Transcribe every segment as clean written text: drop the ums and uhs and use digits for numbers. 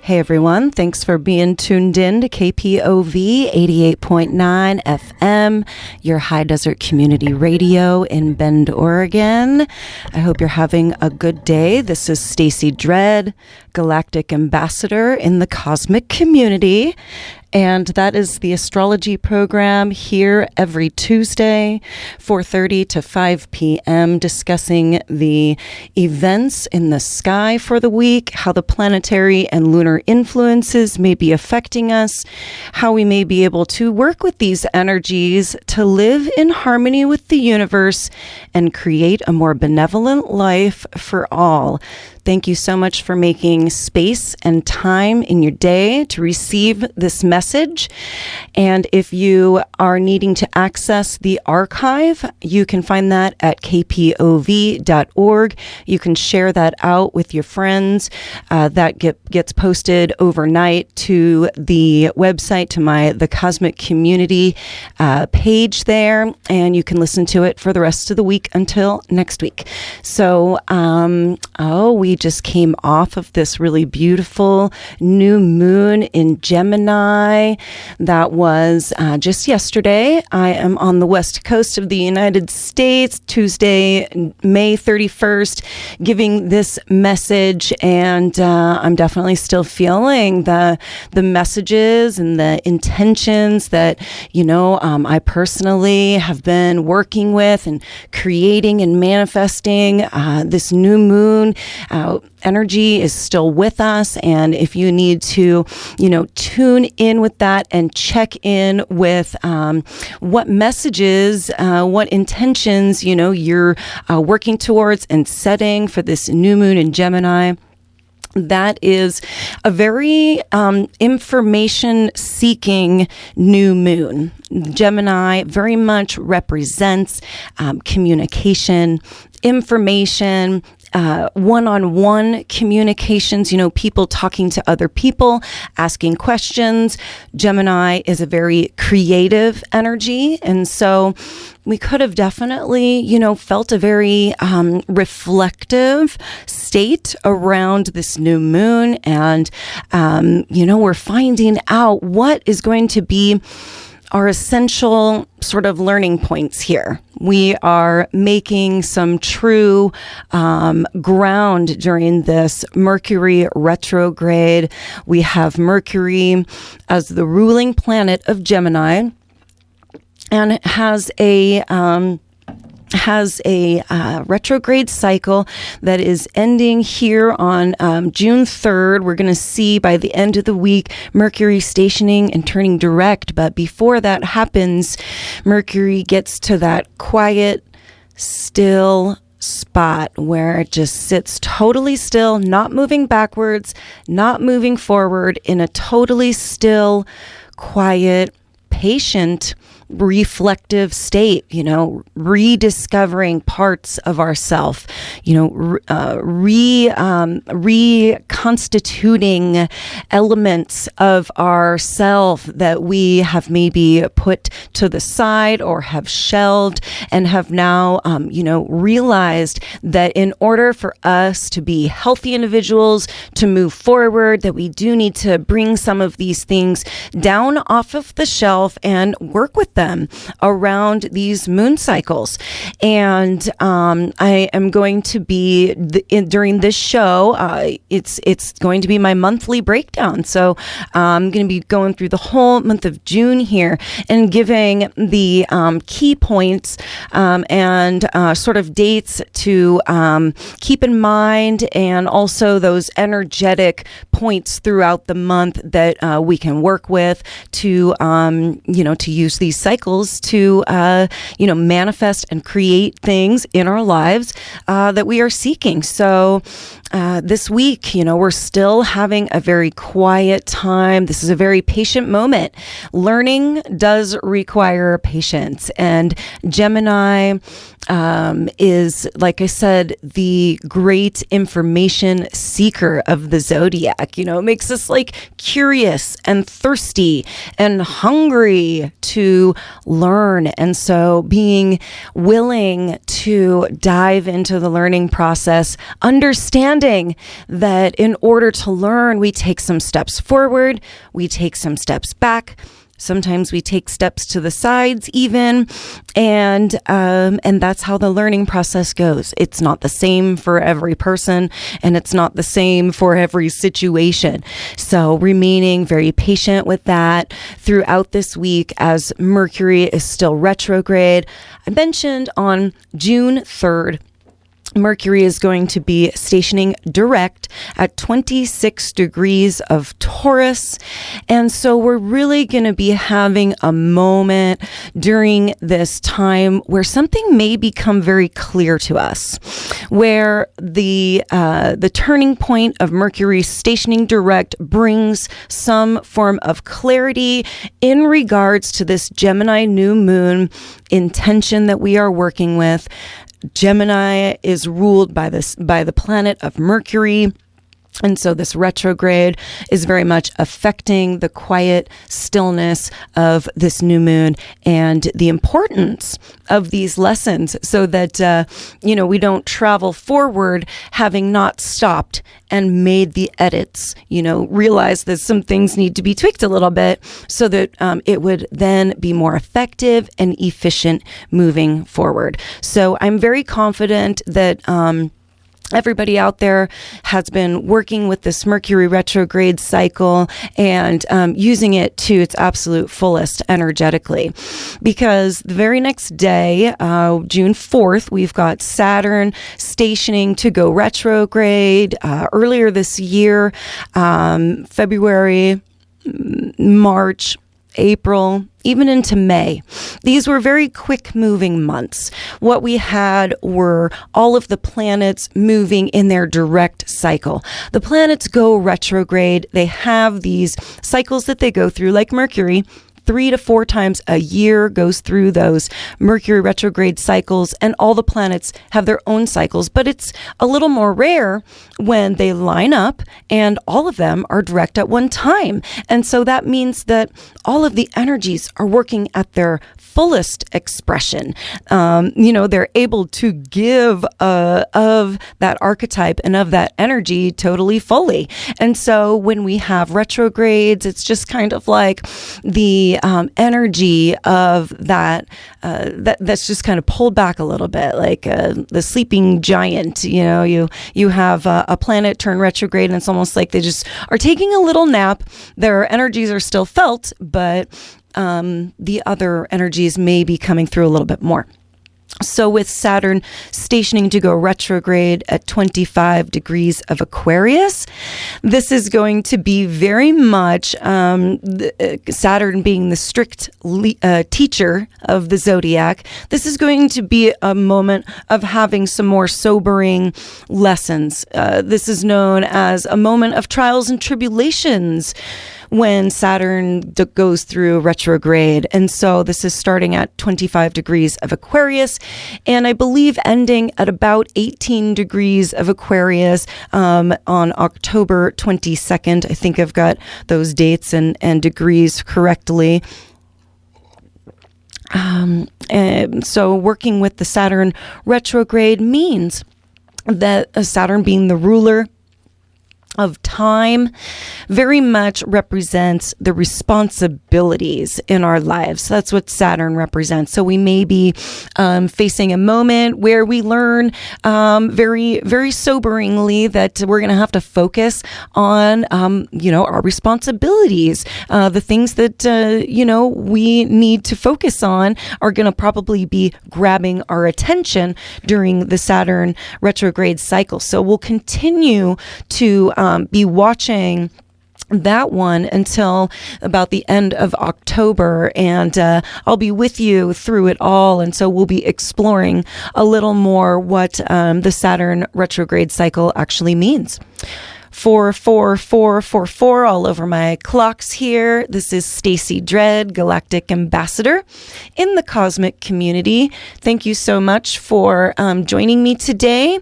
Hey everyone, thanks for being tuned in to KPOV 88.9 FM, your high desert community radio in Bend, Oregon. I hope you're having a good day. This is Stacy Dredd, Galactic Ambassador in the cosmic community. And that is the astrology program here every Tuesday, 4:30 to 5 p.m., discussing the events in the sky for the week, how the planetary and lunar influences may be affecting us, how we may be able to work with these energies to live in harmony with the universe and create a more benevolent life for all. Thank you so much for making space and time in your day to receive this message. And if you are needing to access the archive, you can find that at kpov.org. You can share that out with your friends. That gets posted overnight to the website, to the Cosmic Community page there, and you can listen to it for the rest of the week until next week. So, we just came off of this really beautiful new moon in Gemini. That was just yesterday. I am on the west coast of the United States, Tuesday, May 31st, giving this message, and I'm definitely still feeling the messages and the intentions that, I personally have been working with and creating and manifesting. This new moon energy is still with us, and if you need to, tune in with that and check in with what messages, what intentions, you're working towards and setting for this new moon in Gemini. That is a very information-seeking new moon. Gemini very much represents communication, information, one-on-one communications, people talking to other people, asking questions. Gemini is a very creative energy. And so we could have definitely, felt a very reflective state around this new moon. And, we're finding out what is going to be our essential sort of learning points here. We are making some true ground during this Mercury retrograde. We have Mercury as the ruling planet of Gemini, and it has a retrograde cycle that is ending here on June 3rd. We're going to see by the end of the week Mercury stationing and turning direct. But before that happens, Mercury gets to that quiet, still spot where it just sits totally still, not moving backwards, not moving forward, in a totally still, quiet, patient, reflective state, rediscovering parts of ourself, reconstituting elements of ourself that we have maybe put to the side or have shelved, and have now, realized that in order for us to be healthy individuals, to move forward, that we do need to bring some of these things down off of the shelf and work with them around these moon cycles. And I am going to be during this show, it's going to be my monthly breakdown. So I'm going to be going through the whole month of June here and giving the key points and sort of dates to keep in mind, and also those energetic points throughout the month that we can work with to to use these cycles to, manifest and create things in our lives that we are seeking. So this week, we're still having a very quiet time. This is a very patient moment. Learning does require patience, and Gemini is, like I said, the great information seeker of the zodiac. It makes us curious and thirsty and hungry to learn. And so being willing to dive into the learning process, understanding that in order to learn, we take some steps forward, we take some steps back. Sometimes we take steps to the sides even, and that's how the learning process goes. It's not the same for every person, and it's not the same for every situation. So remaining very patient with that throughout this week as Mercury is still retrograde. I mentioned on June 3rd, Mercury is going to be stationing direct at 26 degrees of Taurus. And so we're really going to be having a moment during this time where something may become very clear to us, where the turning point of Mercury stationing direct brings some form of clarity in regards to this Gemini new moon intention that we are working with. Gemini is ruled by the planet of Mercury. And so this retrograde is very much affecting the quiet stillness of this new moon and the importance of these lessons so that, we don't travel forward having not stopped and made the edits, realize that some things need to be tweaked a little bit so that it would then be more effective and efficient moving forward. So I'm very confident that, everybody out there has been working with this Mercury retrograde cycle and using it to its absolute fullest energetically. Because the very next day, June 4th, we've got Saturn stationing to go retrograde. Earlier this year, February, March, April, even into May. These were very quick moving months. What we had were all of the planets moving in their direct cycle. The planets go retrograde. They have these cycles that they go through, like Mercury. 3 to 4 times a year goes through those Mercury retrograde cycles, and all the planets have their own cycles, but it's a little more rare when they line up and all of them are direct at one time. And so that means that all of the energies are working at their fullest expression. They're able to give of that archetype and of that energy totally fully. And so when we have retrogrades, it's just kind of like the energy of that's just kind of pulled back a little bit, like the sleeping giant. You have a planet turn retrograde, and it's almost like they just are taking a little nap. Their energies are still felt, but the other energies may be coming through a little bit more. So with Saturn stationing to go retrograde at 25 degrees of Aquarius, this is going to be very much Saturn being the strict teacher of the zodiac. This is going to be a moment of having some more sobering lessons. This is known as a moment of trials and tribulations when Saturn goes through retrograde. And so this is starting at 25 degrees of Aquarius, and I believe ending at about 18 degrees of Aquarius on October 22nd. I think I've got those dates and degrees correctly. And so working with the Saturn retrograde means that Saturn, being the ruler of time, very much represents the responsibilities in our lives. That's what Saturn represents. So we may be facing a moment where we learn very, very soberingly that we're going to have to focus on, our responsibilities. The things that, we need to focus on are going to probably be grabbing our attention during the Saturn retrograde cycle. So we'll continue to be watching that one until about the end of October, and I'll be with you through it all. And so we'll be exploring a little more what the Saturn retrograde cycle actually means. 444444 all over my clocks here. This is Stacy Dredd, Galactic Ambassador in the cosmic community. Thank you so much for joining me today.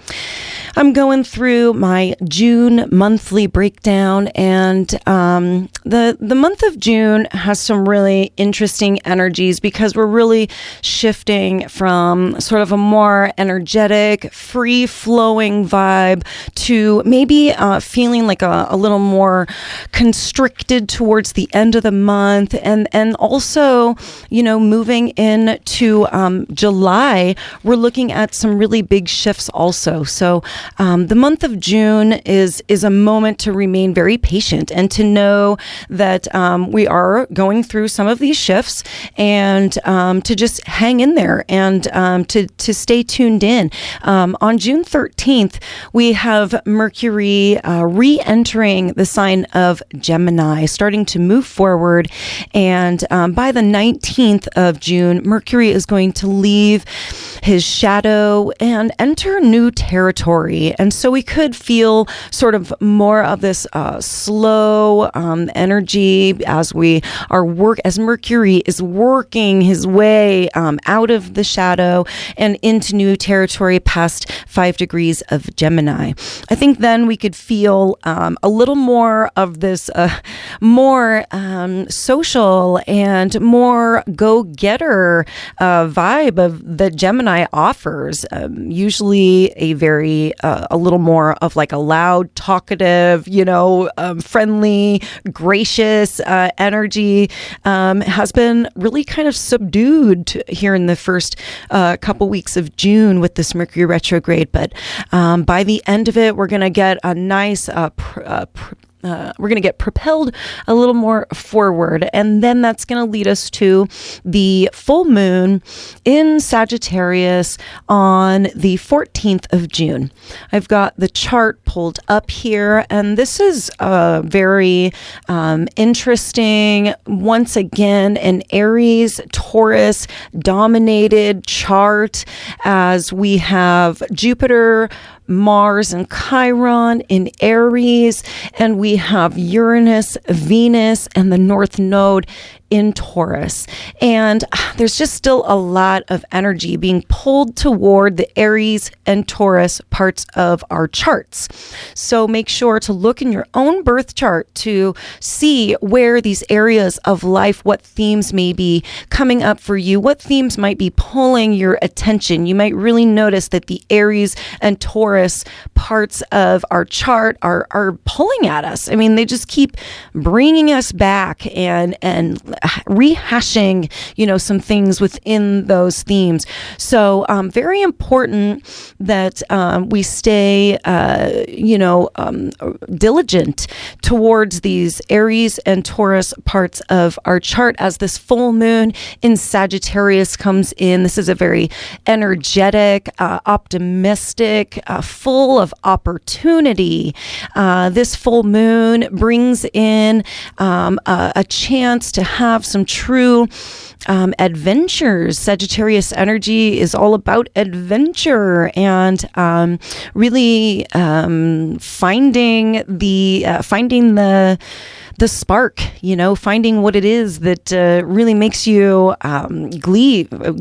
I'm going through my June monthly breakdown, and the month of June has some really interesting energies because we're really shifting from sort of a more energetic, free-flowing vibe to maybe feeling like a little more constricted towards the end of the month, and also, moving into July, we're looking at some really big shifts also. So the month of June is a moment to remain very patient and to know that we are going through some of these shifts, and to just hang in there and to stay tuned in. On June 13th, we have Mercury re-entering the sign of Gemini, starting to move forward. And by the 19th of June, Mercury is going to leave his shadow and enter new territory. And so we could feel sort of more of this slow energy as as Mercury is working his way out of the shadow and into new territory past 5 degrees of Gemini. I think then we could feel a little more of this more social and more go-getter vibe of that Gemini offers. Usually a little more of like a loud, talkative, friendly, gracious energy has been really kind of subdued here in the first couple weeks of June with this Mercury retrograde. But by the end of it, we're going to get a nice we're going to get propelled a little more forward. And then that's going to lead us to the full moon in Sagittarius on the 14th of June. I've got the chart pulled up here, and this is a very interesting, once again, an Aries Taurus dominated chart, as we have Jupiter, Mars, and Chiron in Aries, and we have Uranus, Venus, and the North Node in Taurus. And there's just still a lot of energy being pulled toward the Aries and Taurus parts of our charts. So make sure to look in your own birth chart to see where these areas of life, what themes may be coming up for you, what themes might be pulling your attention. You might really notice that the Aries and Taurus parts of our chart are pulling at us. I mean, they just keep bringing us back and rehashing, some things within those themes. So very important that we stay, diligent towards these Aries and Taurus parts of our chart as this full moon in Sagittarius comes in. This is a very energetic, optimistic, full of opportunity. This full moon brings in a chance to have some true adventures. Sagittarius energy is all about adventure and really finding the spark, finding what it is that really makes you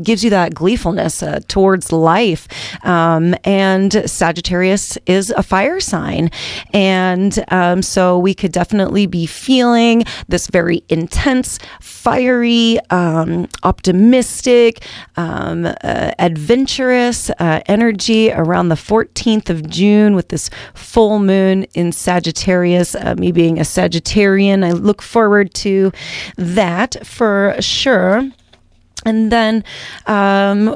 gives you that gleefulness towards life. And Sagittarius is a fire sign. And so we could definitely be feeling this very intense, fiery, optimistic, adventurous energy around the 14th of June with this full moon in Sagittarius. Me being a Sagittarian, I look forward to that for sure. And then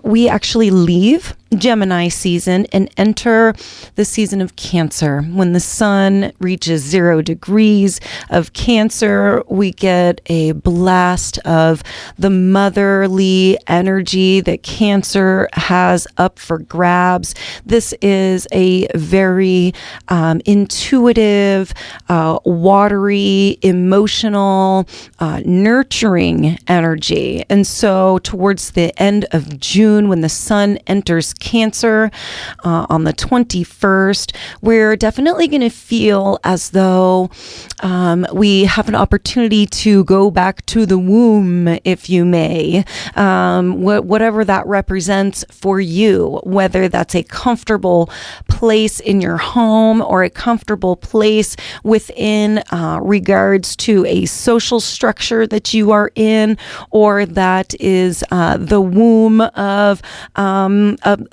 we actually leave Gemini season and enter the season of Cancer. When the sun reaches 0 degrees of Cancer, we get a blast of the motherly energy that Cancer has up for grabs. This is a very intuitive, watery, emotional, nurturing energy. And so towards the end of June, when the sun enters Cancer on the 21st. We're definitely going to feel as though we have an opportunity to go back to the womb, if you may, whatever that represents for you, whether that's a comfortable place in your home or a comfortable place within regards to a social structure that you are in, or that is the womb of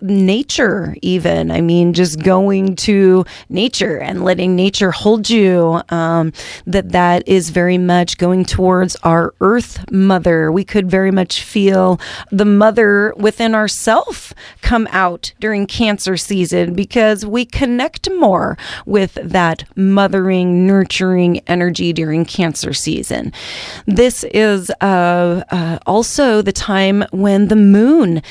nature even. I mean, just going to nature and letting nature hold you, that is very much going towards our earth mother. We could very much feel the mother within ourself come out during Cancer season, because we connect more with that mothering, nurturing energy during Cancer season. This is also the time when the moon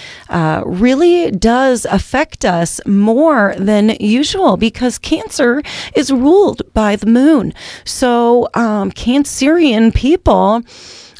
really does affect us more than usual, because Cancer is ruled by the moon. So Cancerian people,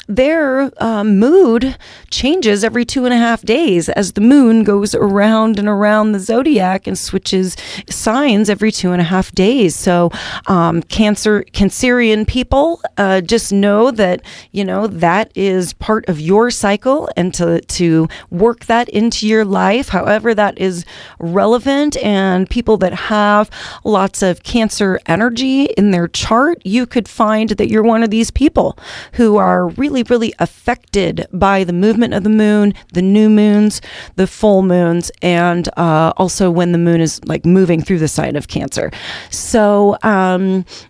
their mood changes every 2.5 days as the moon goes around and around the zodiac and switches signs every 2.5 days. So Cancerian people, just know that, that is part of your cycle, and to work that into your life, however that is relevant. And people that have lots of Cancer energy in their chart, you could find that you're one of these people who are really affected by the movement of the moon, the new moons, the full moons, and also when the moon is like moving through the sign of Cancer. So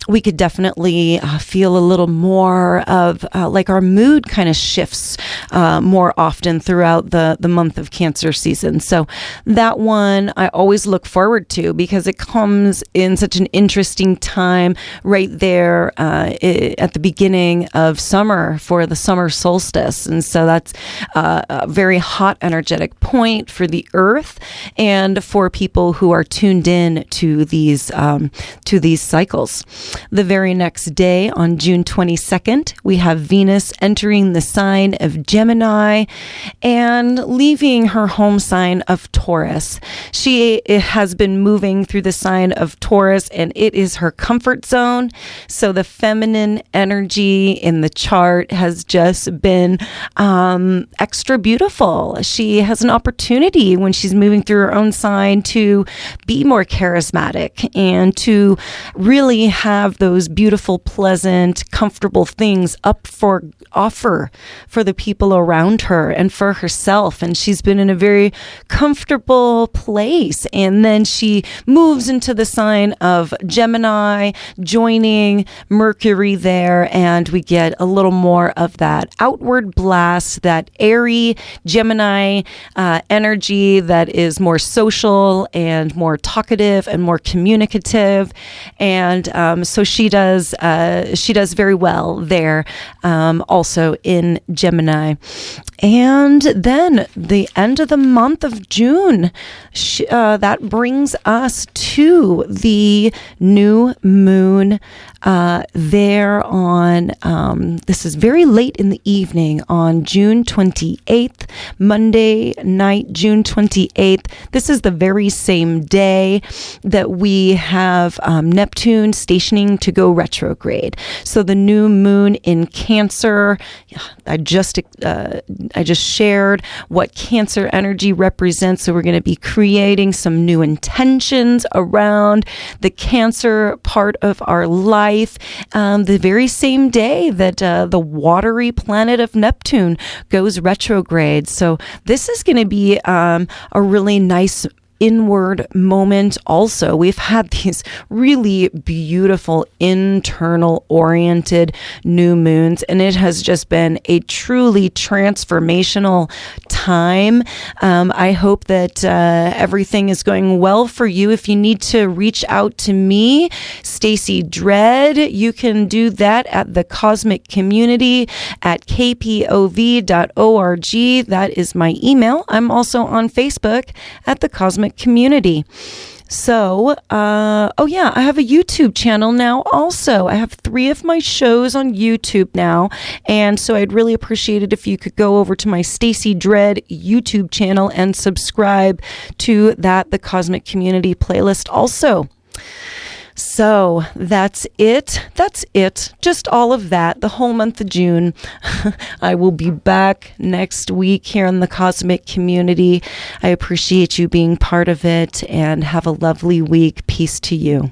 we could definitely feel a little more of like our mood kind of shifts more often throughout the month of Cancer season. So that one I always look forward to, because it comes in such an interesting time right there at the beginning of summer for the summer solstice. And so that's a very hot energetic point for the earth and for people who are tuned in to these cycles. The very next day, on June 22nd, we have Venus entering the sign of Gemini and leaving her home sign of Taurus. She has been moving through the sign of Taurus, and it is her comfort zone. So the feminine energy in the chart has just been extra beautiful. She has an opportunity when she's moving through her own sign to be more charismatic and to really have those beautiful, pleasant, comfortable things offer for the people around her and for herself. And she's been in a very comfortable place. And then she moves into the sign of Gemini, joining Mercury there, and we get a little more of that outward blast, that airy Gemini energy that is more social and more talkative and more communicative. And so she does very well there, also in Gemini. And then the end of the month of June, that brings us to the new moon there on, this is very late in the evening on June 28th, Monday night, June 28th. This is the very same day that we have Neptune stationing to go retrograde. So the new moon in Cancer, I just shared what Cancer energy represents. So we're going to be creating some new intentions around the Cancer part of our life. The very same day that the watery planet of Neptune goes retrograde. So this is going to be a really nice inward moment. Also, we've had these really beautiful internal oriented new moons, and it has just been a truly transformational time. I hope that everything is going well for you. If you need to reach out to me, Stacy Dredd, you can do that at the Cosmic Community at kpov.org. That is my email. I'm also on Facebook at the Cosmic Community. So, oh yeah, I have a YouTube channel now also. I have 3 of my shows on YouTube now. And so I'd really appreciate it if you could go over to my Stacey Dread YouTube channel and subscribe to that, the Cosmic Community playlist also. So that's it. That's it. Just all of that. The whole month of June. I will be back next week here in the Cosmic Community. I appreciate you being part of it and have a lovely week. Peace to you.